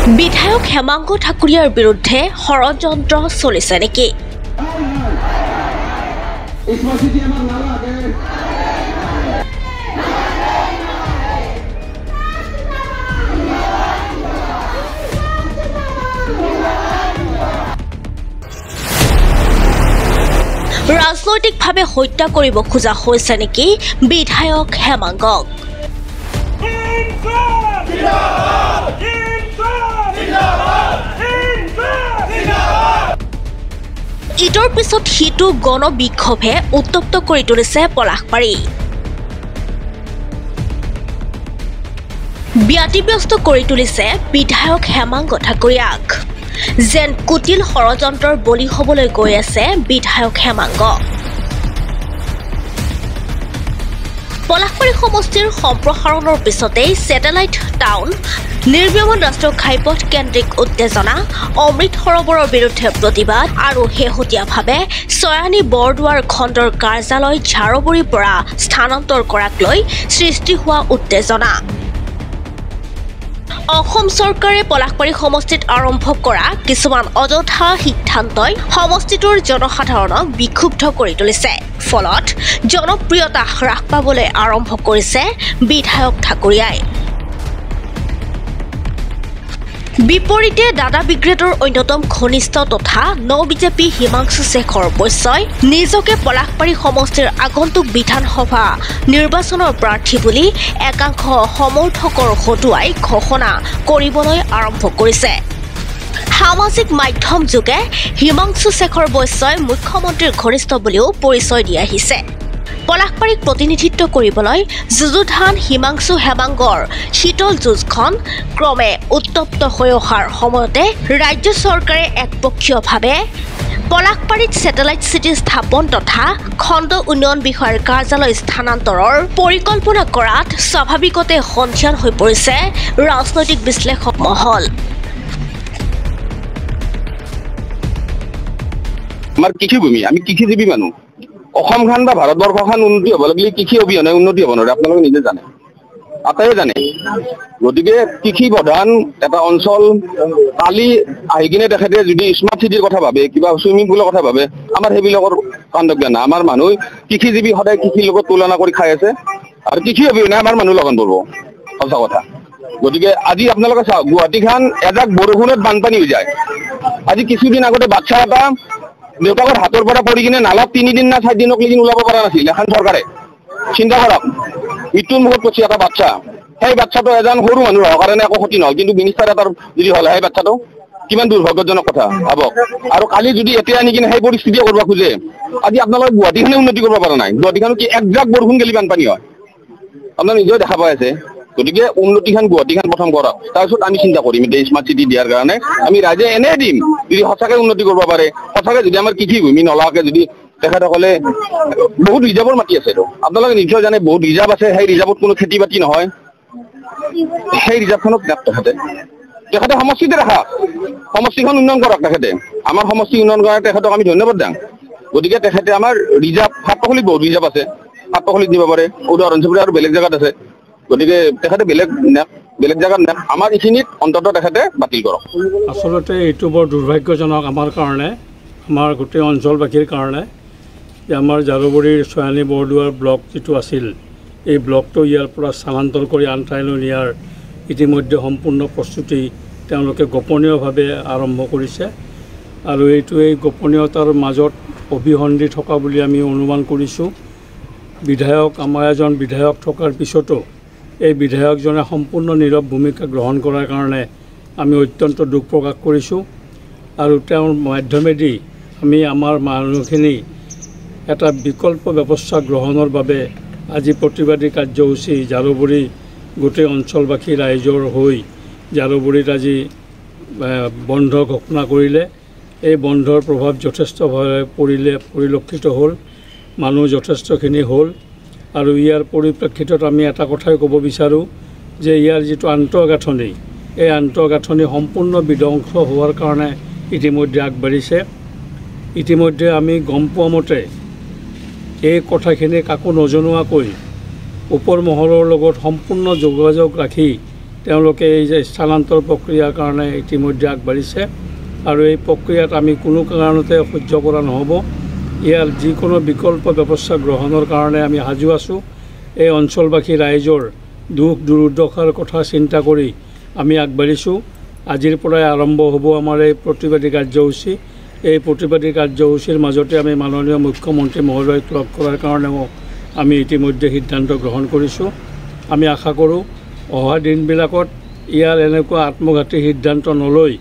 বিধায়ক হেমাংগ ঠাকুৰীয়াৰ বিৰুদ্ধে ষড়যন্ত্ৰ চলিছে নেকি? ৰাজনৈতিকভাৱে হত্যা কৰিব খোজা হৈছে নেকি বিধায়ক হেমাংগক? ইটোৰ পিছত সিটো গণবিক্ষোভে উত্তপ্ত কৰি তুলিছে পলাশবাৰী। ব্যতিব্যস্ত কৰি তুলিছে বিধায়ক হেমাংগ ঠাকুৰীয়াক। যেন কুটিল ষড়যন্ত্ৰৰ বলি হ'বলৈ গৈ আছে বিধায়ক হেমাংগ। পলাশবাৰী সমষ্টিৰ সম্প্ৰসাৰণৰ পিছতেই ছেটেলাইট টাউন, নিৰ্মীয়মান ৰাষ্ট্ৰীয় ঘাইপথ কেন্দ্ৰিক উত্তেজনা, অমৃত সৰোবৰৰ বিৰুদ্ধে প্ৰতিবাদ আৰু শেহতীয়াভাৱে চয়ানী বৰদুৱাৰ খণ্ডৰ কাৰ্যালয় ঝাৰুগুৰিৰ পৰা স্থানান্তৰ কৰাক লৈ সৃষ্টি হোৱা উত্তেজনা। অসম চৰকাৰে পলাশবাৰী সমষ্টিত আৰম্ভ কৰা কিছুমান অযথা সিদ্ধান্তই সমষ্টিটোৰ জনসাধাৰণক বিক্ষুব্ধ কৰি তুলিছে। ফলত জনপ্ৰিয়তা হ্ৰাস পাবলৈ আৰম্ভ কৰিছে বিধায়ক ঠাকুৰীয়াই। বিপৰীতে দাদা ব্ৰিগেডৰ অন্যতম ঘনিষ্ঠ তথা বিজেপি হিমাংশু শেখৰ বৈশ্যই নিজকে পলাশবাৰী সমষ্টিৰ আগন্তুক বিধানসভা নিৰ্বাচনৰ প্ৰাৰ্থী বুলি একাংশ সমৰ্থকৰ হতুৱাই ঘোষণা কৰিবলৈ আৰম্ভ কৰিছে। সামাজিক মাধ্যম যোগে হিমাংশু শেখৰ বৈশ্যই মুখ্যমন্ত্ৰীৰ ঘনিষ্ঠ বুলিও পৰিচয় দি আহিছে। পলাশবাৰীক প্ৰতিনিধিত্ব কৰিবলৈ যুযুধান হিমাংশু হেমাংগৰ শীতল যুঁজখন ক্ৰমে উত্তপ্ত হৈ অহাৰ সময়তে ৰাজ্য চৰকাৰে একপক্ষীয়ভাৱে পলাশবাৰীত ছেটেলাইট চিটি স্থাপন তথা খণ্ড উন্নয়ন বিষয়াৰ কাৰ্যালয় স্থানান্তৰৰ পৰিকল্পনা কৰাত স্বাভাৱিকতে সন্ধিয়ান হৈ পৰিছে ৰাজনৈতিক বিশ্লেষক মহল। আমাৰ কৃষিভূমি, আমি কৃষিজীৱী মানুহ। অসমখন বা ভাৰতবৰ্ষখন উন্নতি হ'ব লাগিলে কৃষি অবিহনে উন্নতি হ'ব নোৱাৰে, আপোনালোকে নিজে জানে, আটাইয়ে জানে। গতিকে কৃষি প্ৰধান এটা অঞ্চল কালি আহি কিনে তেখেতে যদি স্মাৰ্ট চিটিৰ কথা ভাবে, কিবা চুইমিং পুলৰ কথা ভাবে, আমাৰ সেইবিলাকৰ কাণ্ডজ্ঞ নাই। আমাৰ মানুহ কৃষিজীৱী, সদায় কৃষিৰ লগত তুলনা কৰি খাই আছে আৰু কৃষি অবিহনে আমাৰ মানুহ লগন পৰব, সঁচা কথা। গতিকে আজি আপোনালোকে চাওক, গুৱাহাটীখন এজাক বৰষুণত বানপানী হৈ যায়। আজি কিছুদিন আগতে বাচ্চা এটা দেউতাকৰ হাতৰ পৰা পৰি কিনে নালাত 3 দিন না 4 দিনক লেগি ওলাব পৰা নাছিল এখন চৰকাৰে। চিন্তা কৰক, মৃত্যুৰ মুখত পৰিছে এটা বাচ্চা। সেই বাচ্চাটো এজন সৰু মানুহ হোৱাৰ কাৰণে একো ক্ষতি নহয়, কিন্তু মিনিষ্টাৰ এটাৰ যদি হ'ল সেই বাচ্চাটো কিমান দুৰ্ভাগ্যজনক কথা ভাবক। আৰু কালি যদি এতিয়া আনি কিনে সেই পৰিস্থিতিয়ে কৰিব খোজে, আজি আপোনালোকে গুৱাহাটীখনে উন্নতি কৰিব পৰা নাই। গুৱাহাটীখন কি একজাক বৰষুণ গেলি বানপানী হয়, আপোনাৰ নিজেও দেখা পাই আছে। গতিকে উন্নতিখন গুৱাহাটীখন প্ৰথম কৰক, তাৰপিছত আমি চিন্তা কৰিম এতিয়া স্মাৰ্ট চিটি দিয়াৰ কাৰণে। আমি ৰাইজে এনে দিম যদি সঁচাকে উন্নতি কৰিব পাৰে, সঁচাকে যদি আমাৰ কৃষিভূমি নলাকে যদি তেখেতসকলে বহুত ৰিজাৰ্ভৰ মাটি আছে। আপোনালোকে নিশ্চয় জানে বহুত ৰিজাৰ্ভ আছে, সেই ৰিজাৰ্ভত কোনো খেতি বাতি নহয়। সেই ৰিজাৰ্ভখনক তেখেতে সমষ্টিতে ৰাখা, সমষ্টিখন উন্নয়ন কৰক। তেখেতে আমাৰ সমষ্টি উন্নয়ন কৰা তেখেতক আমি ধন্যবাদ দিওঁ। গতিকে তেখেতে আমাৰ ৰিজাৰ্ভ সাতপখলিত বহুত ৰিজাৰ্ভ আছে, সাতপখলিত দিব পাৰে, উদাহৰণস্বৰূপে আৰু বেলেগ জেগাত আছে। গতিকে তেখেতে বেলেগ জেগাত নাই, আমাৰ এইখিনিত অন্তত তেখেতে বাতিল কৰক। আচলতে এইটো বৰ দুৰ্ভাগ্যজনক আমাৰ কাৰণে, আমাৰ গোটেই অঞ্চলবাসীৰ কাৰণে, যে আমাৰ ঝাৰুগুৰিৰ চয়ানী বৰদুৱাৰ ব্লক যিটো আছিল, এই ব্লকটো ইয়াৰ পৰা স্থানান্তৰ কৰি আন ঠাইলৈ নিয়াৰ ইতিমধ্যে সম্পূৰ্ণ প্ৰস্তুতি তেওঁলোকে গোপনীয়ভাৱে আৰম্ভ কৰিছে। আৰু এই গোপনীয়তাৰ মাজত অভিসন্ধি থকা বুলি আমি অনুমান কৰিছোঁ। বিধায়ক, আমাৰ এজন বিধায়ক থকাৰ পিছতো এই বিধায়কজনে সম্পূৰ্ণ নীৰৱ ভূমিকা গ্ৰহণ কৰাৰ কাৰণে আমি অত্যন্ত দুখ প্ৰকাশ কৰিছোঁ। আৰু তেওঁৰ মাধ্যমেদি আমি আমাৰ মানুহখিনি এটা বিকল্প ব্যৱস্থা গ্ৰহণৰ বাবে আজি প্ৰতিবাদী কাৰ্যসূচী ঝাৰুগুৰি গোটেই অঞ্চলবাসী ৰাইজৰ হৈ ঝাৰুগুৰিত আজি বন্ধ ঘোষণা কৰিলে। এই বন্ধৰ প্ৰভাৱ যথেষ্টভাৱে পৰিলক্ষিত হ'ল, মানুহ যথেষ্টখিনি হ'ল। আৰু ইয়াৰ পৰিপ্ৰেক্ষিতত আমি এটা কথাই ক'ব বিচাৰোঁ যে ইয়াৰ যিটো আন্তঃগাঁথনি, এই আন্তঃগাঁথনি সম্পূৰ্ণ বিধ্বংস হোৱাৰ কাৰণে ইতিমধ্যে আগবাঢ়িছে। ইতিমধ্যে আমি গম পোৱা মতে এই কথাখিনি কাকো নজনোৱাকৈ ওপৰ মহলৰ লগত সম্পূৰ্ণ যোগাযোগ ৰাখি তেওঁলোকে এই যে স্থানান্তৰ প্ৰক্ৰিয়াৰ কাৰণে ইতিমধ্যে আগবাঢ়িছে আৰু এই প্ৰক্ৰিয়াত আমি কোনো কাৰণতে সহ্য কৰা নহ'ব। ইয়াৰ যিকোনো বিকল্প ব্যৱস্থা গ্ৰহণৰ কাৰণে আমি সাজু আছোঁ। এই অঞ্চলবাসী ৰাইজৰ দুখ দুৰ্দশাৰ কথা চিন্তা কৰি আমি আগবাঢ়িছোঁ। আজিৰ পৰাই আৰম্ভ হ'ব আমাৰ এই প্ৰতিবাদী কাৰ্যসূচী। এই প্ৰতিবাদী কাৰ্যসূচীৰ মাজতে আমি মাননীয় মুখ্যমন্ত্ৰী মহোদয়ক লগ কৰাৰ কাৰণেও আমি ইতিমধ্যে সিদ্ধান্ত গ্ৰহণ কৰিছোঁ। আমি আশা কৰোঁ অহা দিনবিলাকত ইয়াৰ এনেকুৱা আত্মঘাতী সিদ্ধান্ত নলৈ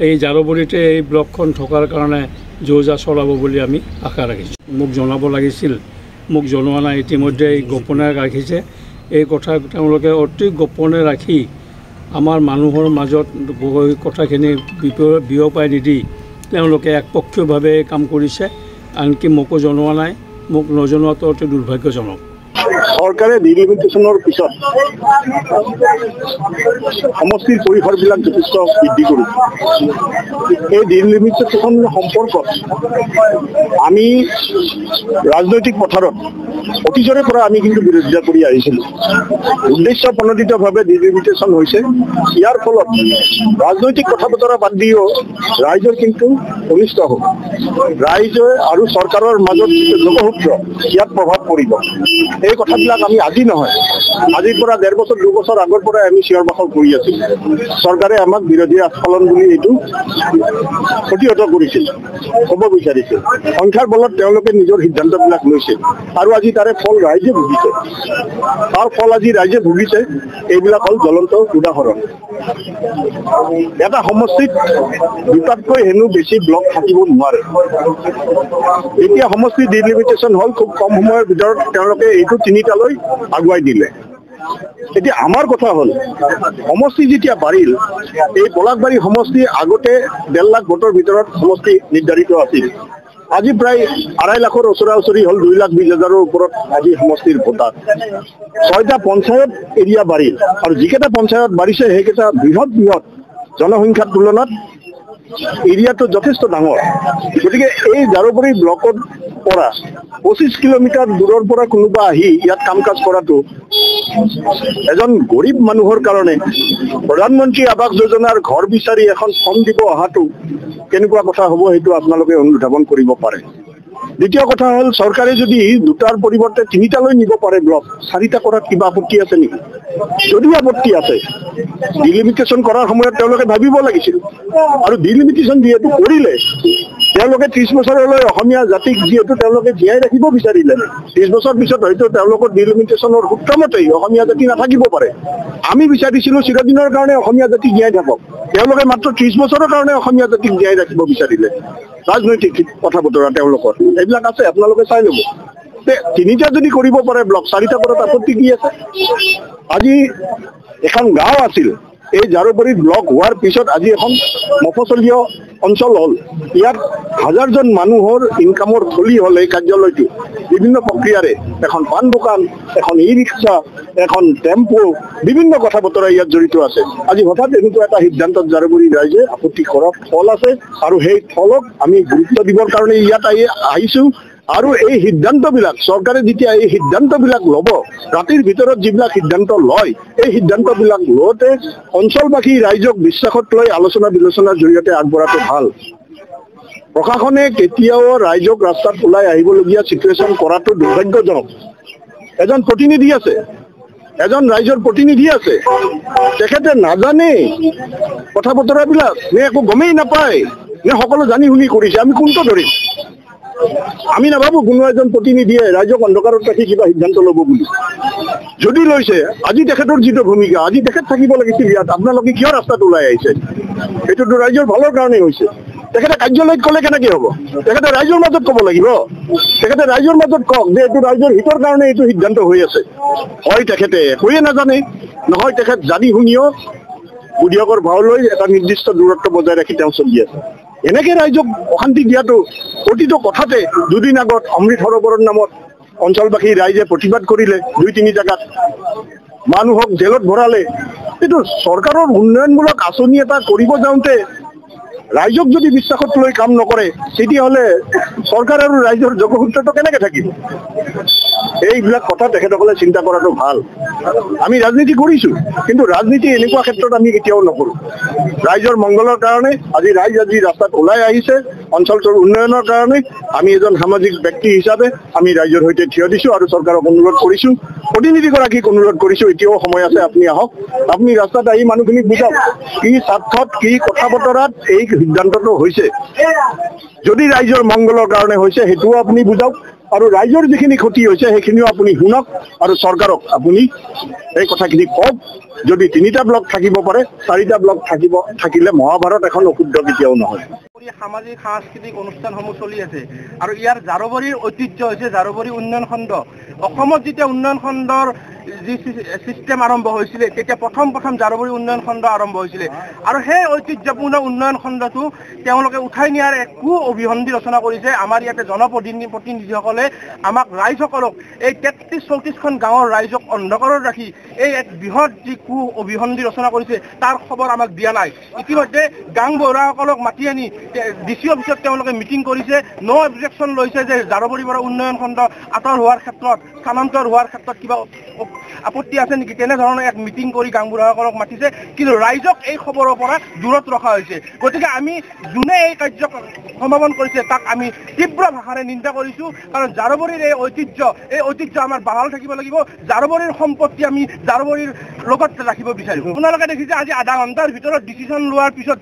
এই জাৰবৰীতে এই ব্লকখন থকাৰ কাৰণে যো-জা চলাব বুলি আমি আশা ৰাখিছোঁ। মোক জনাব লাগিছিল, মোক জনোৱা নাই। ইতিমধ্যে এই গোপনে ৰাখিছে। এই কথা তেওঁলোকে অতি গোপনে ৰাখি আমাৰ মানুহৰ মাজত কথাখিনি বিয়পাই নিদি তেওঁলোকে একপক্ষীয়ভাৱে কাম কৰিছে। আনকি মোকো জনোৱা নাই। মোক নজনোৱাটো অতি দুৰ্ভাগ্যজনক। চৰকাৰে ডিলিমিটেশ্যনৰ পিছত সমষ্টিৰ পৰিসৰবিলাক যথেষ্ট বৃদ্ধি কৰিছে। এই ডিলিমিটেশ্যন সম্পৰ্কত আমি ৰাজনৈতিক পথাৰত অতীজৰে পৰা আমি কিন্তু বিৰোধিতা কৰি আহিছিলোঁ। উদ্দেশ্য প্ৰণোদিতভাৱে ডিলিমিটেশ্যন হৈছে। ইয়াৰ ফলত ৰাজনৈতিক কথা বতৰা বাদ দিও ৰাইজৰ কিন্তু অনিষ্ট হ'ব। ৰাইজে আৰু চৰকাৰৰ মাজত যিটো যোগসূত্ৰ ইয়াত প্ৰভাৱ পৰিব। এই কথাবিলাক আমি আজি নহয়, আজিৰ পৰা 1.5 বছৰ 2 বছৰ আগৰ পৰাই আমি চিঞৰ বাখৰ কৰি আছোঁ। চৰকাৰে আমাক বিৰোধী আস্ফালন বুলি এইটো প্ৰতিহত কৰিছিল, ক'ব বিচাৰিছিল। সংখ্যাৰ বলত তেওঁলোকে নিজৰ সিদ্ধান্তবিলাক লৈছিল আৰু আজি তাৰে ফল ৰাইজে ভুগিছে। তাৰ ফল আজি ৰাইজে ভুগিছে। এইবিলাক হ'ল জ্বলন্ত উদাহৰণ। এটা সমষ্টিত দুটাতকৈ হেনো বেছি ব্লক থাকিব নোৱাৰে। এতিয়া সমষ্টি ডিলিমিটেশ্যন হ'ল, খুব কম সময়ৰ ভিতৰত তেওঁলোকে এইটো 3টালৈ আগুৱাই দিলে। এতিয়া আমাৰ কথা হ'ল, সমষ্টি যেতিয়া বাঢ়িল, এই পলাশবাৰী সমষ্টি আগতে 1.5 লাখ ভোটৰ ভিতৰত সমষ্টি নিৰ্ধাৰিত আছিল। আজি প্ৰায় 2.5 লাখৰ ওচৰা-ওচৰি হ'ল, 2,20,000ৰ ওপৰত আজি সমষ্টিৰ ভোটাৰ। 6টা পঞ্চায়ত এৰিয়া বাঢ়িল আৰু যিকেইটা পঞ্চায়ত বাঢ়িছে সেইকেইটা বৃহৎ জনসংখ্যাৰ তুলনাত এৰিয়াটো যথেষ্ট ডাঙৰ। গতিকে এই জাৰবৰী ব্লকত পৰা 25 কিলোমিটাৰ দূৰৰ পৰা কোনোবা আহি ইয়াত কাম কাজ কৰাটো এজন গৰীব মানুহৰ কাৰণে প্ৰধানমন্ত্ৰী আৱাস যোজনাৰ ঘৰ বিচাৰি এখন ফৰ্ম দিব অহাটো কেনেকুৱা কথা হ'ব সেইটো আপোনালোকে অনুধাৱন কৰিব পাৰে। দ্বিতীয় কথা হ'ল, চৰকাৰে যদি 2টাৰ পৰিৱৰ্তে 3টালৈ নিব পাৰে ব্লক, 4টা কৰাত কিবা আপত্তি আছে নেকি? যদিও আপত্তি আছে, ডিলিমিটেশ্যন কৰাৰ সময়ত তেওঁলোকে ভাবিব লাগিছিল। আৰু ডিলিমিটেশ্যন যিহেতু কৰিলে, তেওঁলোকে 30 বছৰলৈ অসমীয়া জাতিক যিহেতু তেওঁলোকে জীয়াই ৰাখিব বিচাৰিলে, 30 বছৰ পিছত হয়তো তেওঁলোকৰ ডিলিমিটেশ্যনৰ সূত্ৰমতেই অসমীয়া জাতি নাথাকিব পাৰে। আমি বিচাৰিছিলোঁ চিৰদিনৰ কাৰণে অসমীয়া জাতি জীয়াই থাকক। তেওঁলোকে মাত্ৰ 30 বছৰৰ কাৰণে অসমীয়া জাতিক জীয়াই ৰাখিব বিচাৰিলে। ৰাজনৈতিক কথা বতৰা তেওঁলোকৰ এইবিলাক আছে, আপোনালোকে চাই ল'ব। 3টা যদি কৰিব পাৰে ব্লক, 4টা কৰাত আপত্তি কি আছে? আজি এখন গাঁও আছিল, এই জাৰবৰীত ব্লক হোৱাৰ পিছত আজি এখন মফচলীয় অঞ্চল হ'ল। ইয়াত হাজাৰজন মানুহৰ ইনকামৰ থলী হ'ল এই কাৰ্যালয়টো। বিভিন্ন প্ৰক্ৰিয়াৰে এখন পাণ দোকান, এখন ই ৰিক্সা, এখন টেম্পো, বিভিন্ন কথা বতৰা ইয়াত জড়িত আছে। আজি হঠাৎ এনেকুৱা এটা সিদ্ধান্তত জাৰবৰী ৰাইজে আপত্তি কৰাৰ ফল আছে আৰু সেই ফলক আমি গুৰুত্ব দিবৰ কাৰণে ইয়াত আহিছোঁ। আৰু এই সিদ্ধান্তবিলাক চৰকাৰে যেতিয়া এই সিদ্ধান্তবিলাক ল'ব, ৰাতিৰ ভিতৰত যিবিলাক সিদ্ধান্ত লয়, এই সিদ্ধান্তবিলাক লওঁতে অঞ্চলবাসী ৰাইজক বিশ্বাসত লৈ আলোচনা বিলোচনাৰ জৰিয়তে আগবঢ়াটো ভাল। প্ৰশাসনে কেতিয়াও ৰাইজক ৰাস্তাত ওলাই আহিবলগীয়া চিটুৱেশ্যন কৰাটো দুৰ্ভাগ্যজনক। এজন প্ৰতিনিধি আছে, এজন ৰাইজৰ প্ৰতিনিধি আছে, তেখেতে নাজানে কথা বতৰাবিলাক, নে একো গমেই নাপায়, নে সকলো জানি শুনি কৰিছে? আমি কোনটো ধৰিম? আমি নাভাবোঁ কোনো এজন প্ৰতিনিধিয়ে ৰাইজক অন্ধকাৰত ৰাখি কিবা সিদ্ধান্ত ল'ব বুলি। যদি লৈছে, আজি তেখেতৰ যিটো ভূমিকা, আজি তেখেত থাকিব লাগিছিল ইয়াত। আপোনালোকে কিয় ৰাস্তাত ওলাই আহিছে? এইটোতো ৰাইজৰ ভালৰ কাৰণেই হৈছে। তেখেতে কাৰ্যালয়ত ক'লে কেনেকৈ হ'ব? তেখেতে ৰাইজৰ মাজত ক'ব লাগিব। তেখেতে ৰাইজৰ মাজত কওক যে এইটো ৰাইজৰ হিতৰ কাৰণে এইটো সিদ্ধান্ত হৈ আছে। হয় তেখেতে একোৱে নাজানে, নহয় তেখেত জানি শুনিও বুদ্ধিয়কৰ ভাও লৈ এটা নিৰ্দিষ্ট দূৰত্ব বজাই ৰাখি তেওঁ চলি আছে। এনেকৈ ৰাইজক অশান্তি দিয়াটো, প্ৰতিটো কথাতে 2 দিন আগত অমৃত সৰোবৰৰ নামত অঞ্চলবাসী ৰাইজে প্ৰতিবাদ কৰিলে 2-3 জেগাত, মানুহক জেলত ভৰালে। এইটো চৰকাৰৰ উন্নয়নমূলক আঁচনি এটা কৰিব যাওঁতে ৰাইজক যদি বিশ্বাসত লৈ কাম নকৰে, তেতিয়াহ'লে চৰকাৰ আৰু ৰাইজৰ যোগসূত্ৰটো কেনেকৈ থাকিব? এইবিলাক কথা তেখেতসকলে চিন্তা কৰাটো ভাল। আমি ৰাজনীতি কৰিছোঁ, কিন্তু ৰাজনীতি এনেকুৱা ক্ষেত্ৰত আমি কেতিয়াও নকৰোঁ। ৰাইজৰ মংগলৰ কাৰণে আজি ৰাস্তাত ওলাই আহিছে, অঞ্চলটোৰ উন্নয়নৰ কাৰণে আমি এজন সামাজিক ব্যক্তি হিচাপে আমি ৰাইজৰ সৈতে থিয় দিছোঁ আৰু চৰকাৰক অনুৰোধ কৰিছোঁ, প্ৰতিনিধিগৰাকীক অনুৰোধ কৰিছোঁ, এতিয়াও সময় আছে, আপুনি আহক, আপুনি ৰাস্তাত আহি মানুহখিনিক বুজাওক কি স্বাৰ্থত কি কথা বতৰাত এই সিদ্ধান্তটো হৈছে। যদি ৰাইজৰ মংগলৰ কাৰণে হৈছে সেইটোও আপুনি বুজাওক, আৰু ৰাইজৰ যিখিনি ক্ষতি হৈছে সেইখিনিও আপুনি শুনক, আৰু চৰকাৰক আপুনি এই কথাখিনি কওক। যদি 3টা ব্লক থাকিব পাৰে, 4টা ব্লক থাকিলে মহাভাৰত এখন অশুদ্ধ কেতিয়াও নহয়। সামাজিক সাংস্কৃতিক অনুষ্ঠানসমূহ চলি আছে আৰু ইয়াৰ জাৰবাৰীৰ ঐতিহ্য হৈছে জাৰবাৰী উন্নয়ন খণ্ড। অসমত যেতিয়া উন্নয়ন খণ্ডৰ যি চিষ্টেম আৰম্ভ হৈছিলে তেতিয়া প্ৰথম জাৰবাৰী উন্নয়ন খণ্ড আৰম্ভ হৈছিলে, আৰু সেই ঐতিহ্যপূৰ্ণ উন্নয়ন খণ্ডটো তেওঁলোকে উঠাই নিয়াৰ একো অভিসন্ধি ৰচনা কৰিছে। আমাৰ ইয়াতে জনপ্ৰতিনিধিসকলে আমাক ৰাইজসকলক এই 33-34খন গাঁৱৰ ৰাইজক অন্ধকাৰত ৰাখি এই এক বৃহৎ যি অভিসন্ধি ৰচনা কৰিছে তাৰ খবৰ আমাক দিয়া নাই। ইতিমধ্যে গাঁওবুঢ়াসকলক মাতি আনি ডিচি অফিচত তেওঁলোকে মিটিং কৰিছে, ন' অবজেকশ্যন লৈছে যে জাৰবাৰীৰ পৰা উন্নয়ন খণ্ড আঁতৰ হোৱাৰ ক্ষেত্ৰত, স্থানান্তৰ হোৱাৰ ক্ষেত্ৰত কিবা আপত্তি আছে নেকি, তেনেধৰণৰ এক মিটিং কৰি গাঁওবুঢ়াসকলক মাতিছে, কিন্তু ৰাইজক এই খবৰৰ পৰা দূৰত ৰখা হৈছে। গতিকে আমি যোনে এই কাৰ্যক সমাপন কৰিছে তাক আমি তীব্ৰ ভাষাৰে নিন্দা কৰিছোঁ, কাৰণ জাৰবাৰীৰ এই ঐতিহ্য আমাৰ বাহাল থাকিব লাগিব। জাৰবাৰীৰ সম্পত্তি আমি জাৰবাৰীৰ লগত ৰাখিব বিচাৰিম। আপোনালোকে দেখিছে আজি আধা ঘণ্টাৰ ভিতৰত ডিচিশ্যন লোৱাৰ পিছত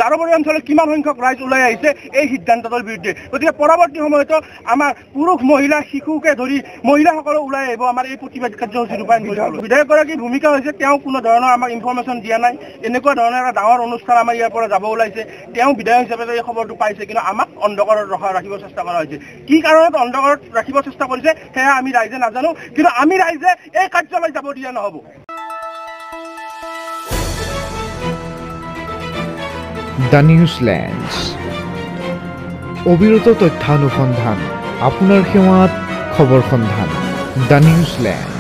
জাৰবাৰী অঞ্চলত কিমান সংখ্যক ৰাইজ ওলাই আহিছে এই সিদ্ধান্তটোৰ বিৰুদ্ধে। গতিকে পৰৱৰ্তী সময়তো আমাৰ পুৰুষ মহিলা শিশুকে ধৰি মহিলাসকলো ওলাই আহিব আমাৰ এই প্ৰতিবাদ কাৰ্যসূচী ৰূপায়ণ কৰিবলৈ। বিধায়কগৰাকীৰ ভূমিকা হৈছে তেওঁ কোনো ধৰণৰ আমাক ইনফৰমেশ্যন দিয়া নাই। এনেকুৱা ধৰণৰ এটা ডাঙৰ অনুষ্ঠান আমাৰ ইয়াৰ পৰা যাব ওলাইছে, তেওঁ বিধায়ক হিচাপে এই খবৰটো পাইছে, কিন্তু আমাক অন্ধকাৰত ৰাখিব চেষ্টা কৰা হৈছে। কি কাৰণত অন্ধকাৰত ৰাখিব চেষ্টা কৰিছে সেয়া আমি ৰাইজে নাজানো, কিন্তু আমি ৰাইজে এই কাৰ্যালয় যাব দিয়া নহ'ব। দ্য নিউজলেণ্ডছ, অবিৰত তথ্যানুসন্ধান, আপোনাৰ সেৱাত খবৰ সন্ধান। দ্য নিউজলেণ্ড।